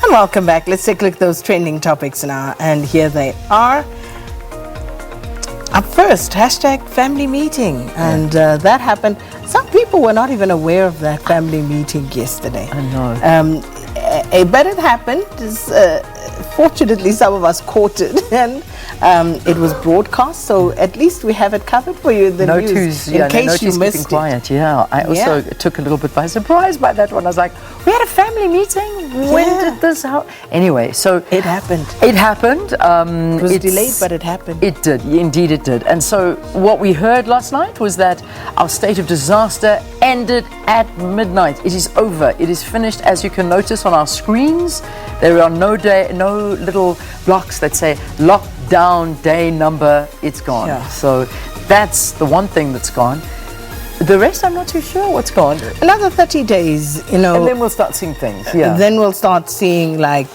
And welcome back. Let's take a look at those trending topics now. And here they are. Up first, hashtag family meeting. And that happened. Some people were not even aware of that family meeting yesterday. I know. But it happened. Fortunately, some of us caught it. And it was broadcast. So at least we have it covered for you in the news. In case you missed it. Quiet. Yeah. I also took a little bit by surprise by that one. I was like, we had a family meeting? When did this happen? Anyway, so it happened. It happened. It was delayed, but it happened. It did. Indeed, it did. And so what we heard last night was that our state of disaster ended at midnight. It is over. It is finished. As you can notice on our screens, there are no little blocks that say lockdown day number. It's gone. Yeah. So that's the one thing that's gone. The rest, I'm not too sure what's gone. Another 30 days, And then we'll start seeing things. Yeah. Then we'll start seeing like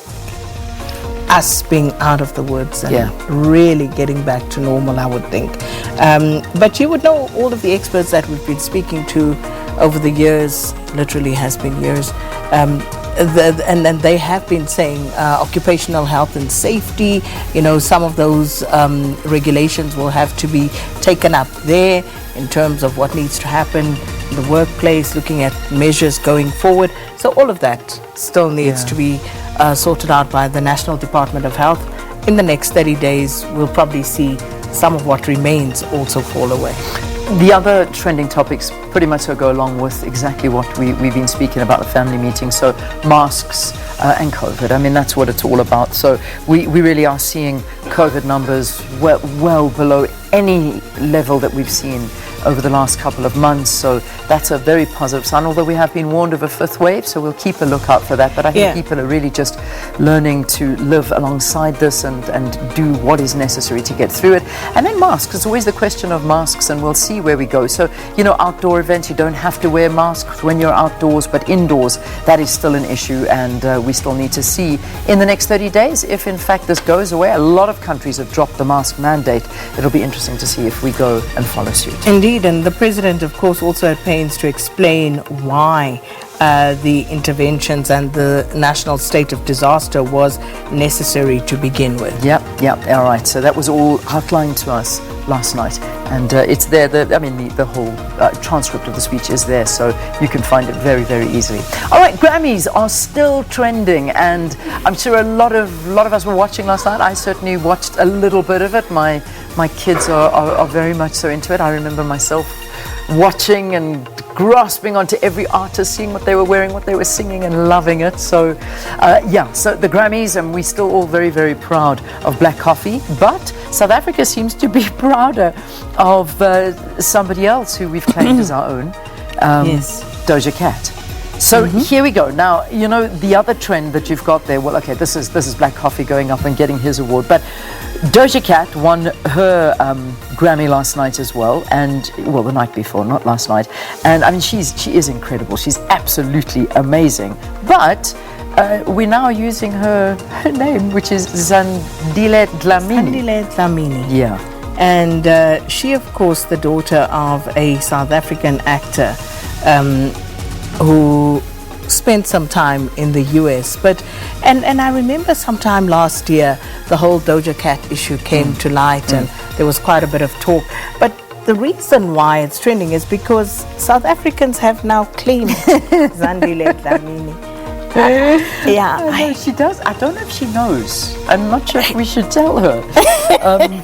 us being out of the woods and really getting back to normal, I would think. But you would know all of the experts that we've been speaking to over the years, literally has been years, and then they have been saying occupational health and safety, some of those regulations will have to be taken up there in terms of what needs to happen in the workplace, looking at measures going forward. So all of that still needs to be sorted out by the National Department of Health. In the next 30 days, we'll probably see some of what remains also fall away. The other trending topics pretty much go along with exactly what we've been speaking about, the family meeting. So masks and COVID. I mean, that's what it's all about. So we really are seeing COVID numbers well below any level that we've seen over the last couple of months. So that's a very positive sign, although we have been warned of a fifth wave, so we'll keep a lookout for that. But I think people are really just learning to live alongside this and do what is necessary to get through it. And then masks, it's always the question of masks, and we'll see where we go. So, outdoor events, you don't have to wear masks when you're outdoors, but indoors, that is still an issue, and we still need to see in the next 30 days if in fact this goes away. A lot of countries have dropped the mask mandate. It'll be interesting to see if we go and follow suit. Indeed. And the president, of course, also had pains to explain why the interventions and the national state of disaster was necessary to begin with. Yep, all right. So that was all outlined to us last night. And it's there, the whole transcript of the speech is there, so you can find it very, very easily. All right, Grammys are still trending, and I'm sure a lot of us were watching last night. I certainly watched a little bit of it. My kids are very much so into it. I remember myself watching and grasping onto every artist, seeing what they were wearing, what they were singing, and loving it. So so the Grammys, and we're still all very, very proud of black coffee, but South Africa seems to be prouder of somebody else who we've claimed as our own, Dojo Cat. So here we go. Now, the other trend that you've got there, well, okay, this is black coffee going up and getting his award, but Dojo Cat won her Grammy last night as well, and the night before, not last night. And I mean, she is incredible. She's absolutely amazing. But we're now using her name, which is Zandile Dlamini. Zandile Dlamini. Yeah. And she, of course, the daughter of a South African actor who spent some time in the US, and I remember sometime last year the whole Dojo Cat issue came to light, and there was quite a bit of talk. But the reason why it's trending is because South Africans have now claimed Zandile Dlamini. She does. I don't know if she knows. I'm not sure if we should tell her.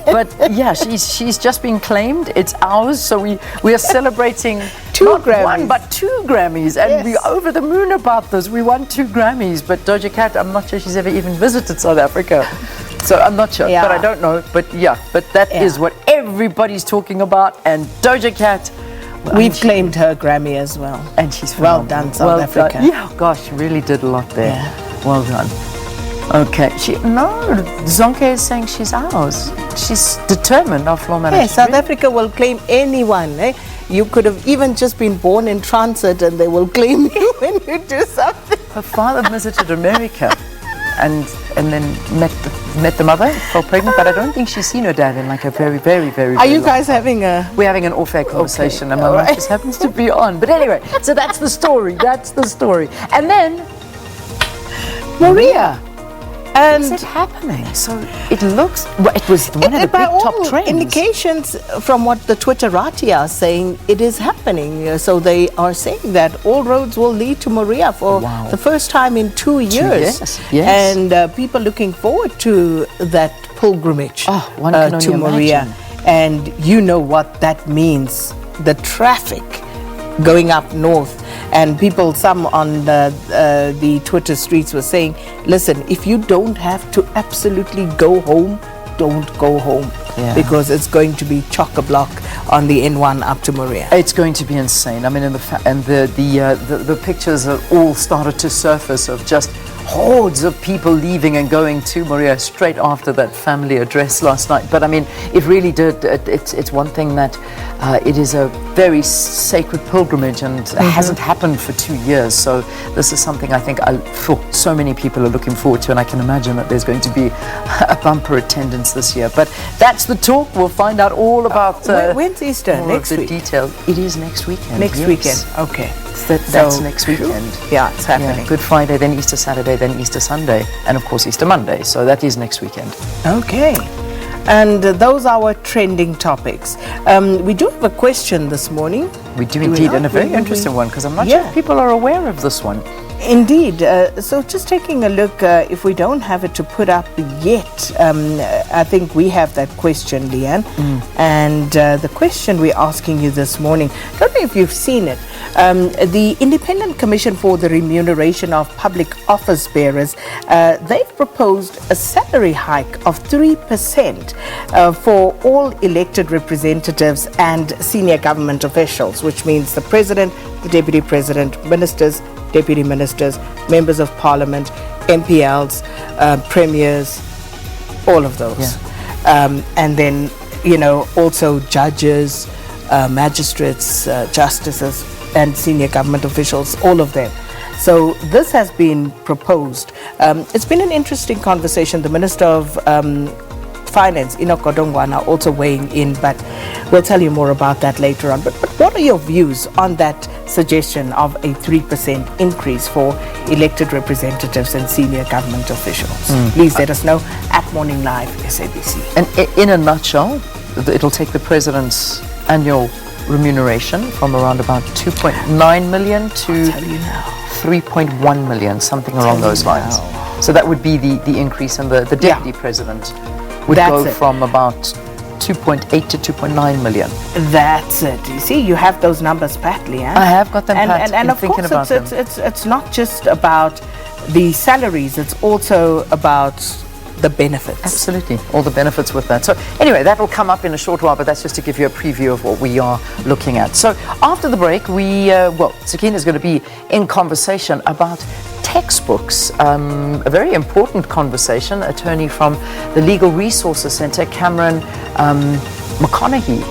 But yeah, she's just been claimed. It's ours. So we are celebrating not Grammys. one but 2 Grammys, and we're over the moon about this. We won 2 Grammys, but Doja Cat, I'm not sure she's ever even visited South Africa. So I'm not sure, but I don't know. But that is what everybody's talking about. And DojaCat, we've claimed her Grammy as well. And she's well done, South Africa. Done. Yeah, gosh, she really did a lot there. Yeah. Well done. Okay. Zonke is saying she's ours. She's determined, our floor manager. Yes, South Africa will claim anyone. You could have even just been born in transit and they will claim you when you do something. Her father visited America and then met the mother, fell pregnant, but I don't think she's seen her dad in like a very, very, very, Are you guys having a... We're having an off-air conversation, and my wife just happens to be on. But anyway, so that's the story. And then Moria. And is it happening? So it looks, well, it was one of the big by top all trends. indications from what the Twitterati are saying, it is happening. So they are saying that all roads will lead to Moria for the first time in 2 years. Yes. And people looking forward to that pilgrimage one can only to Moria. imagine. And you know what that means, the traffic going up north. And people, some on the Twitter streets were saying, listen, if you don't have to absolutely go home, don't go home. Because it's going to be chock-a-block on the N1 up to Moria. It's going to be insane. I mean, the pictures have all started to surface of just hordes of people leaving and going to Moria straight after that family address last night. But I mean, it really did. It's one thing that it is a very sacred pilgrimage and hasn't happened for 2 years. So this is something I think so many people are looking forward to, and I can imagine that there's going to be a bumper attendance this year. But that's the talk. We'll find out all about when's Easter? Next week. Detail. It is next weekend. Next weekend. Okay. That's next weekend. Yeah, it's happening. Good Friday, then Easter Saturday, then Easter Sunday, and of course Easter Monday. So that is next weekend. Okay. And those are our trending topics. We do have a question this morning. We do indeed, and a very interesting one, because I'm not sure if people are aware of this one. Indeed. So just taking a look, if we don't have it to put up yet, I think we have that question, Leanne. And the question we're asking you this morning, I don't know if you've seen it, the Independent Commission for the Remuneration of Public Office Bearers, they've proposed a salary hike of 3% for all elected representatives and senior government officials, which means the President, the Deputy President, Ministers, Deputy Ministers, Members of Parliament, MPLs, Premiers, all of those. And then, also judges, magistrates, justices, and senior government officials, all of them. So this has been proposed. It's been an interesting conversation. The Minister of Finance, Enoch Godongwana, also weighing in, but we'll tell you more about that later on. But what are your views on that suggestion of a 3% increase for elected representatives and senior government officials? Please let us know at Morning Live SABC. And in a nutshell, it'll take the President's annual remuneration from around about 2.9 million to 3.1 million, something along those lines. So that would be the increase, and the Deputy President would go from about 2.8 to 2.9 million. That's it. You see, you have those numbers pat, Leanne. I have got them pat. And of course, it's not just about the salaries, it's also about the benefits. Absolutely, all the benefits with that. So anyway, that will come up in a short while, but that's just to give you a preview of what we are looking at. So after the break, Sakina is going to be in conversation about textbooks, a very important conversation. Attorney from the Legal Resources Centre, Cameron McConaughey.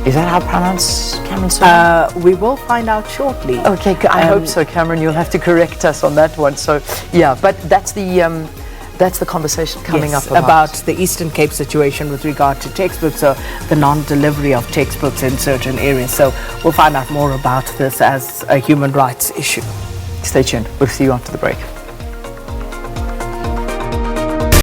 Is that how I pronounce Cameron's name? We will find out shortly. Okay, I hope so, Cameron. You'll have to correct us on that one. So yeah, but that's the conversation coming up about the Eastern Cape situation with regard to textbooks, or the non-delivery of textbooks in certain areas. So we'll find out more about this as a human rights issue. Stay tuned. We'll see you after the break.